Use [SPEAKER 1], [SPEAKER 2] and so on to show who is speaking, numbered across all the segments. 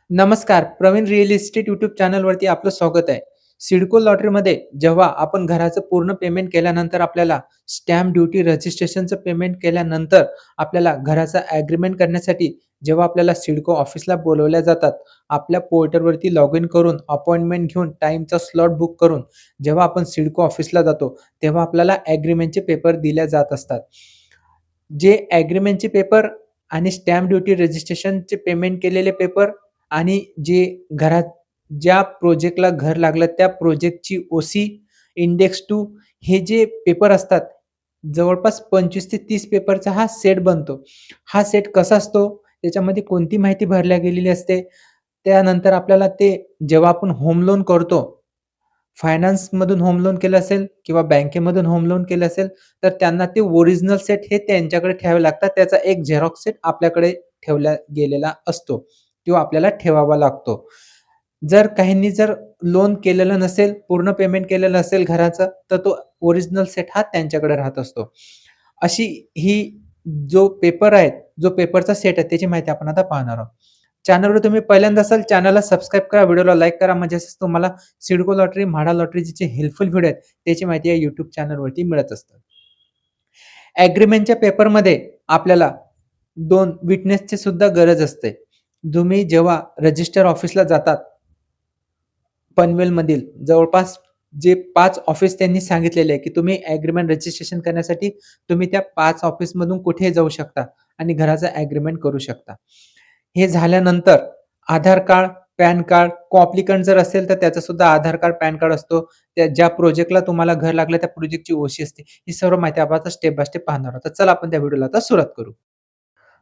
[SPEAKER 1] नमस्कार. Pravin real estate YouTube चॅनलवरती आपलं स्वागत आहे. सिडको लॉटरीमध्ये जेव्हा आपण घराचं पूर्ण पेमेंट केल्यानंतर आपल्याला स्टॅम्प ड्युटी रजिस्ट्रेशनचं पेमेंट केल्यानंतर आपल्याला घराचा ॲग्रीमेंट करण्यासाठी जेव्हा आपल्याला सिडको ऑफिसला बोलवल्या जातात, आपल्या पोर्टलवरती लॉग इन करून अपॉइंटमेंट घेऊन टाईमचा स्लॉट बुक करून जेव्हा आपण सिडको ऑफिसला जातो, तेव्हा आपल्याला ॲग्रीमेंटचे पेपर दिल्या जात असतात. जे ॲग्रीमेंटचे पेपर आणि स्टॅम्प ड्युटी रजिस्ट्रेशनचे पेमेंट केलेले पेपर आणि जे घरात ज्या प्रोजेक्टला घर लागलं त्या प्रोजेक्टची ओसी, इंडेक्स टू हे जे पेपर असतात, जवळपास 25 ते 30 पेपरचा हा सेट बनतो. हा सेट कसा असतो? त्याच्यामध्ये कोणती माहिती भरल्या गेलेली असते? त्यानंतर आपल्याला ते जेव्हा आपण होम लोन करतो, फायनान्समधून होम लोन केलं असेल किंवा बँकेमधून होम लोन केलं असेल, तर त्यांना ते ओरिजिनल सेट हे त्यांच्याकडे ठेवावे लागतात. त्याचा एक झेरॉक्स सेट आपल्याकडे ठेवला गेलेला असतो. तो आपल्याला ठेवावा लागतो. जर काहींनी लोन केलेलं नसेल, पूर्ण पेमेंट केलेलं असेल घराचं, तर तो ओरिजिनल सेट हा त्यांच्याकडे राहत असतो. अशी ही जो पेपर आहे, जो पेपरचा सेट आहे त्याची माहिती आपण आता पाहणार आहोत. चॅनलवर तुम्ही पहिल्यांदा असाल, चॅनलला सबस्क्राईब करा, व्हिडिओला लाईक करा, म्हणजे असंच तुम्हाला सिडको लॉटरी, म्हाडा लॉटरीचे जे हेल्पफुल व्हिडिओ आहेत, त्याची माहिती या YouTube चॅनलवरती मिळत असते. ॲग्रीमेंटच्या पेपरमध्ये आपल्याला 2 विटनेसची सुद्धा गरज असते. तुम्ही जेव्हा रजिस्टर ऑफिसला जातात, पनवेलमधील जवळपास जे 5 ऑफिस त्यांनी सांगितलेले आहे, की तुम्ही ॲग्रीमेंट रजिस्ट्रेशन करण्यासाठी तुम्ही त्या 5 ऑफिसमधून कुठेही जाऊ शकता आणि घराचा ॲग्रीमेंट करू शकता. हे झाल्यानंतर आधार कार्ड, पॅन कार्ड, को-ॲप्लिकंट जर असेल तर त्याचा सुद्धा आधार कार्ड, पॅन कार्ड असतो. त्या ज्या प्रोजेक्टला तुम्हाला घर लागलं त्या प्रोजेक्टची ओशी असते. ही सर्व माहिती आपण आता स्टेप बाय स्टेप पाहणार आहोत. तर चला आपण त्या व्हिडिओला आता सुरुवात करू.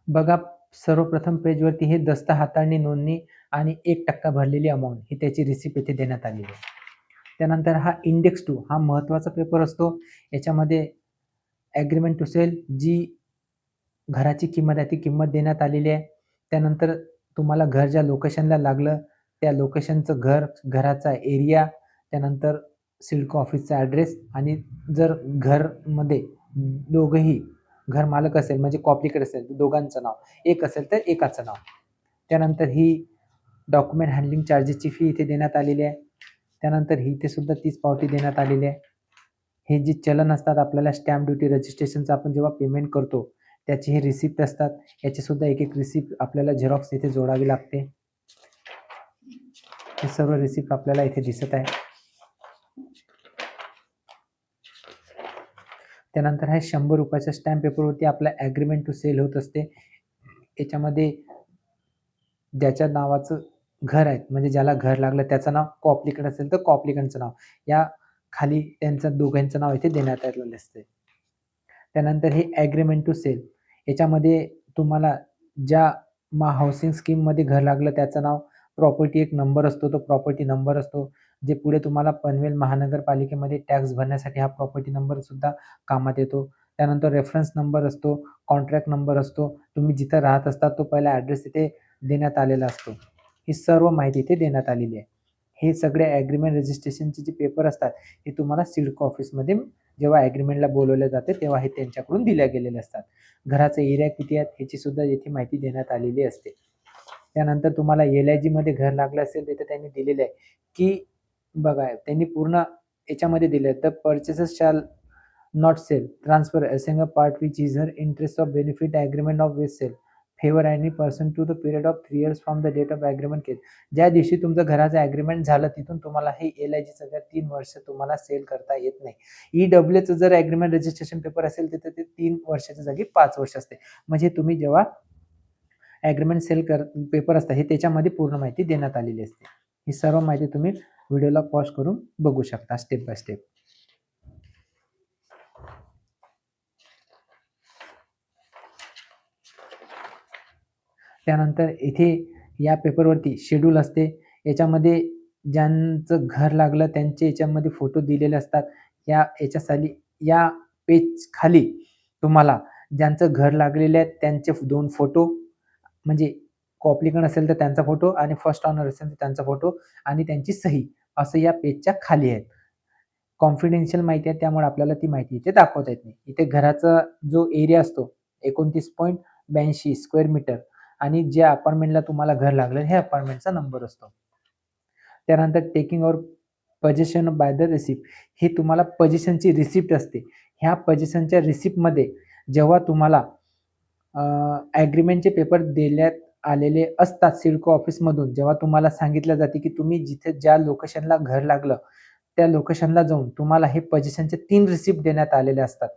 [SPEAKER 1] बघा, सर्वप्रथम पेजवरती हे दस्त हाताळणी नोंदणी आणि 1% भरलेली अमाउंट ही त्याची रिसिप्ट येथे देण्यात आलेली आहे. त्यानंतर हा इंडेक्स 2 हा महत्त्वाचा पेपर असतो. याच्यामध्ये ॲग्रीमेंट टू सेल जी घराची किंमत आहे ती किंमत देण्यात आलेली आहे. त्यानंतर तुम्हाला घर ज्या लोकेशनला लागलं त्या लोकेशनचं घराचा एरिया, त्यानंतर सिडको ऑफिसचा ॲड्रेस आणि जर घरमध्ये दोघंही घर मालक असेल म्हणजे कॉपलीकडे असेल तर दोघांचं नाव, एक असेल तर एकाचं नाव. त्यानंतर ही डॉक्युमेंट हँडलिंग चार्जेसची फी इथे देण्यात आलेली आहे. त्यानंतर इथे सुद्धा तीच पावती देण्यात आलेली आहे. हे जे चलन असतात आपल्याला स्टॅम्प ड्युटी रजिस्ट्रेशनचं आपण जेव्हा पेमेंट करतो त्याची हे रिसिप्ट असतात. याची सुद्धा एक रिसिप्ट आपल्याला झेरॉक्स इथे जोडावी लागते. हे सर्व रिसिप्ट आपल्याला इथे दिसत आहे. त्यानंतर हे ₹100 स्टॅम्प पेपरवरती आपला ॲग्रीमेंट टू सेल होत असते. याच्यामध्ये ज्याच्या नावाचं घर आहे म्हणजे ज्याला घर लागलं त्याचं नाव, को-ॲप्लिकंट असेल तर को-ॲप्लिकंटचं नाव, या खाली त्यांचं दोघांचं नाव इथे देण्यात आलेलं असते. त्यानंतर हे ॲग्रीमेंट टू सेल याच्यामध्ये तुम्हाला ज्या हाऊसिंग स्कीममध्ये घर लागलं त्याचं नाव, प्रॉपर्टी एक नंबर असतो, तो प्रॉपर्टी नंबर असतो. जे पुढे तुम्हाला पनवेल महानगरपालिकेमध्ये टॅक्स भरण्यासाठी हा प्रॉपर्टी नंबर सुद्धा कामात येतो. त्यानंतर रेफरन्स नंबर असतो, कॉन्ट्रॅक्ट नंबर असतो. तुम्ही जिथं राहत असता तो पहिला ॲड्रेस तिथे देण्यात आलेला असतो. ही सर्व माहिती इथे देण्यात आलेली आहे. हे सगळे ॲग्रीमेंट रजिस्ट्रेशनचे जे पेपर असतात हे तुम्हाला सिडको ऑफिसमध्ये जेव्हा ॲग्रीमेंटला बोलवले जाते तेव्हा हे त्यांच्याकडून दिल्या गेलेले असतात. घराचा एरिया किती आहे ह्याची सुद्धा येथे माहिती देण्यात आलेली असते. त्यानंतर तुम्हाला LIGमध्ये घर लागलं असेल तिथे त्यांनी दिलेलं आहे, की बघा त्यांनी पूर्ण याच्यामध्ये दिलं आहे, the purchases shall not sell, transfer असेंग a part which is her interest of benefit agreement of which sell favour any person to the period of 3 years from the date of agreement case. ज्या दिवशी तुमचं घराचं agreement झालं तिथून तुम्हाला हे LIGचं घर 3 वर्ष तुम्हाला सेल करता येत नाही. EWचं जर ॲग्रीमेंट रजिस्ट्रेशन पेपर असेल तिथे ते 3 वर्षाच्या जागी 5 वर्ष असते. म्हणजे तुम्ही जेव्हा ॲग्रीमेंट पेपर असतात हे त्याच्यामध्ये पूर्ण माहिती देण्यात आलेली असते. ही सर्व माहिती तुम्ही व्हिडिओला पॉज करून बघू शकता स्टेप बाय स्टेप. त्यानंतर इथे या पेपरवरती शेड्यूल असते. याच्यामध्ये ज्यांचं घर लागलं त्यांचे याच्यामध्ये फोटो दिलेले असतात. या पेज खाली तुम्हाला ज्यांचं घर लागलेले आहे त्यांचे 2 फोटो, म्हणजे को-ॲप्लिकंट असेल तर त्यांचा फोटो आणि फर्स्ट ओनर असेल तर त्यांचा फोटो आणि त्यांची सही असं या पेजच्या खाली आहेत. कॉन्फिडेन्शियल माहिती आहे त्यामुळे आपल्याला ती माहिती इथे दाखवता येत नाही. इथे घराचा जो एरिया असतो 29.82 स्क्वेअर मीटर आणि ज्या अपार्टमेंटला तुम्हाला घर लागलं हे अपार्टमेंटचा नंबर असतो. त्यानंतर taking over possession by the receipt, ही तुम्हाला पोझेशनची रिसिप्ट असते. ह्या पोझेशनच्या रिसिप्टमध्ये जेव्हा तुम्हाला ॲग्रीमेंटचे पेपर देण्यात आलेले असतात सिडको ऑफिसमधून, जेव्हा तुम्हाला सांगितलं जाते की तुम्ही जिथे ज्या लोकेशनला घर लागलं त्या लोकेशनला जाऊन तुम्हाला हे पोझेशनचे 3 रिसिप्ट देण्यात आलेले असतात.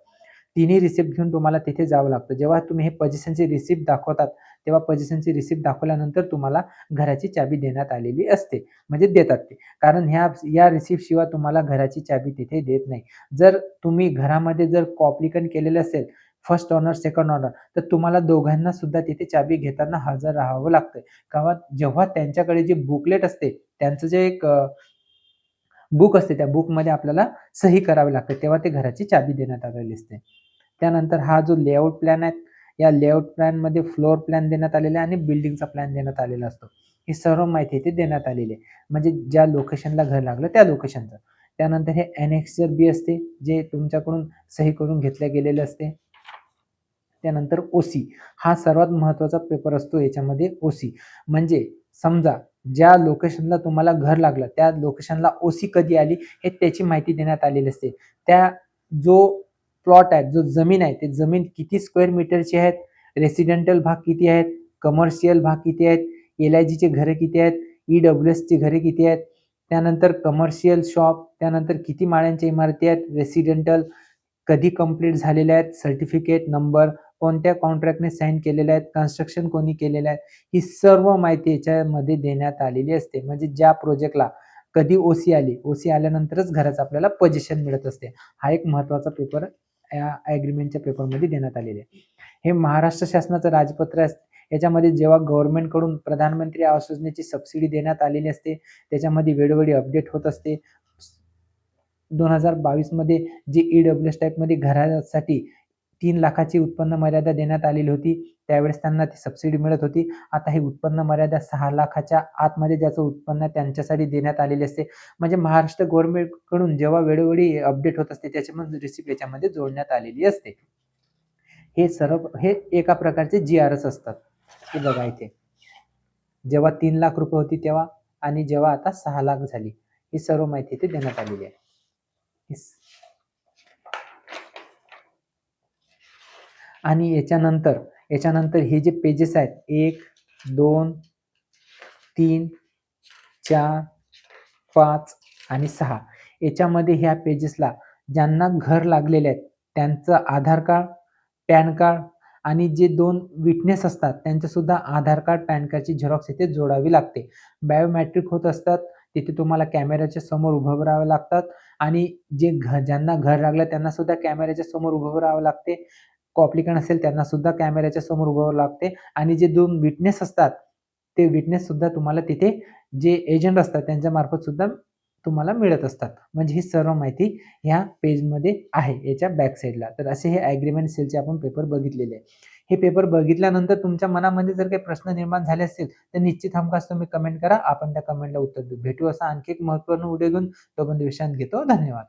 [SPEAKER 1] तिन्ही रिसिप्ट घेऊन तुम्हाला तिथे जावं लागतं. जेव्हा तुम्ही हे पोझेशनची रिसिप्ट दाखवतात, तेव्हा पोझेशनची रिसिप्ट दाखवल्यानंतर तुम्हाला घराची चाबी देण्यात आलेली असते. म्हणजे देतात ते. कारण या रिसिप्टशिवाय तुम्हाला घराची चाबी तिथे देत नाही. जर तुम्ही घरामध्ये जर कॉप्लिकन केलेलं असेल, फर्स्ट ओनर, सेकंड ओनर, तर तुम्हाला दोघांना सुद्धा तिथे चाबी घेताना हजर राहावं लागतं. जेव्हा त्यांच्याकडे जे बुकलेट असते, त्यांचं जे एक बुक असते, त्या बुकमध्ये आपल्याला सही करावी लागते, तेव्हा ते घराची चाबी देण्यात आलेली असते. त्यानंतर हा जो लेआउट प्लॅन आहे, या लेआउट प्लॅनमध्ये फ्लोर प्लॅन देण्यात आलेला आहे आणि बिल्डिंगचा प्लॅन देण्यात आलेला असतो. ही सर्व माहिती इथे देण्यात आलेली आहे. म्हणजे ज्या लोकेशनला घर लागलं त्या लोकेशनचं. त्यानंतर हे ॲनेक्सर बी असते, जे तुमच्याकडून सही करून घेतले गेलेले असते. त्यानंतर ओसी, हा सर्वात महत्त्वाचा पेपर असतो याच्यामध्ये. ओसी म्हणजे समजा ज्या लोकेशनला तुम्हाला घर लागलं त्या लोकेशनला ओसी कधी आली हे त्याची माहिती देण्यात आलेली असते. त्या जो प्लॉट आहे, जो जमीन आहे, ते जमीन किती स्क्वेअर मीटरची आहेत, रेसिडेंटल भाग किती आहेत, कमर्शियल भाग किती आहेत, LIGचे घरे किती आहेत, EWSची घरे किती आहेत, त्यानंतर कमर्शियल शॉप, त्यानंतर किती माळ्यांच्या इमारती आहेत, रेसिडेंटल कधी कंप्लीट झालेल्या आहेत, सर्टिफिकेट नंबर, कोणत्या कॉन्ट्रॅक्टने साइन केलेले आहेत, कन्स्ट्रक्शन कोणी केलेलं आहे, ही सर्व माहिती याच्यामध्ये देण्यात आलेली असते. म्हणजे ज्या प्रोजेक्टला कधी ओसी आली, ओसी आल्यानंतरच घराचं आपल्याला पोझिशन मिळत असते. हा एक महत्त्वाचा पेपर या ॲग्रीमेंटच्या पेपरमध्ये देण्यात आलेले आहे. हे महाराष्ट्र शासनाचं राजपत्र आहे. याच्यामध्ये जेव्हा गव्हर्नमेंटकडून प्रधानमंत्री आवास योजनेची सबसिडी देण्यात आलेली असते, त्याच्यामध्ये वेळोवेळी अपडेट होत असते. 2022 मध्ये जे EWS टाईपमध्ये घरासाठी 3,00,000ची उत्पन्न मर्यादा देण्यात आलेली होती. त्यावेळेस त्यांना ती सबसिडी मिळत होती. आता ही उत्पन्न मर्यादा 6,00,000च्या आतमध्ये ज्याचं उत्पन्न त्यांच्यासाठी देण्यात आलेली असते. म्हणजे महाराष्ट्र गव्हर्नमेंटकडून जेव्हा वेळोवेळी अपडेट होत असते, त्याच्यामध्ये रिसिप्ट याच्यामध्ये जोडण्यात आलेली असते. हे एका प्रकारचे GRS असतात. हे बघा इथे. जेव्हा 3,00,000 रुपये होती तेव्हा आणि जेव्हा आता 6,00,000 झाली. ही सर्व माहिती इथे देण्यात आलेली आहे. आणि याच्यानंतर हे जे पेजेस आहेत 1, 2, 3, 4, 5 आणि 6, याच्यामध्ये ह्या पेजेसला ज्यांना घर लागलेले आहेत त्यांचं आधार कार्ड, पॅन कार्ड आणि जे 2 विटनेस असतात त्यांचं सुद्धा आधार कार्ड, पॅन कार्डची झेरॉक्स इथे जोडावी लागते. बायोमेट्रिक होत असतात, तिथे तुम्हाला कॅमेऱ्याच्या समोर उभं राहावं लागतात आणि ज्यांना घर लागलं त्यांना सुद्धा कॅमेऱ्याच्या समोर उभं राहावं लागते. कॉप्लिकन असेल त्यांना सुद्धा कॅमेऱ्याच्या समोर उभं राहावं लागते आणि जे 2 विटनेस असतात, ते विटनेस सुद्धा तुम्हाला तिथे जे एजंट असतात त्यांच्या मार्फत सुद्धा तुम्हाला मिळत असतात. म्हणजे ही सर्व माहिती ह्या पेजमध्ये आहे याच्या बॅक साईडला. तर असे हे ॲग्रीमेंट सेलचे आपण पेपर बघितलेले आहे. हे पेपर बघितल्यानंतर तुमच्या मनामध्ये जर काही प्रश्न निर्माण झाले असतील, तर निश्चित हमखास तुम्ही कमेंट करा. आपण त्या कमेंटला उत्तर देऊ. भेटू असा आणखी एक महत्त्वपूर्ण व्हिडिओ घेऊन. तोपर्यंत विश्रांती घेतो. धन्यवाद.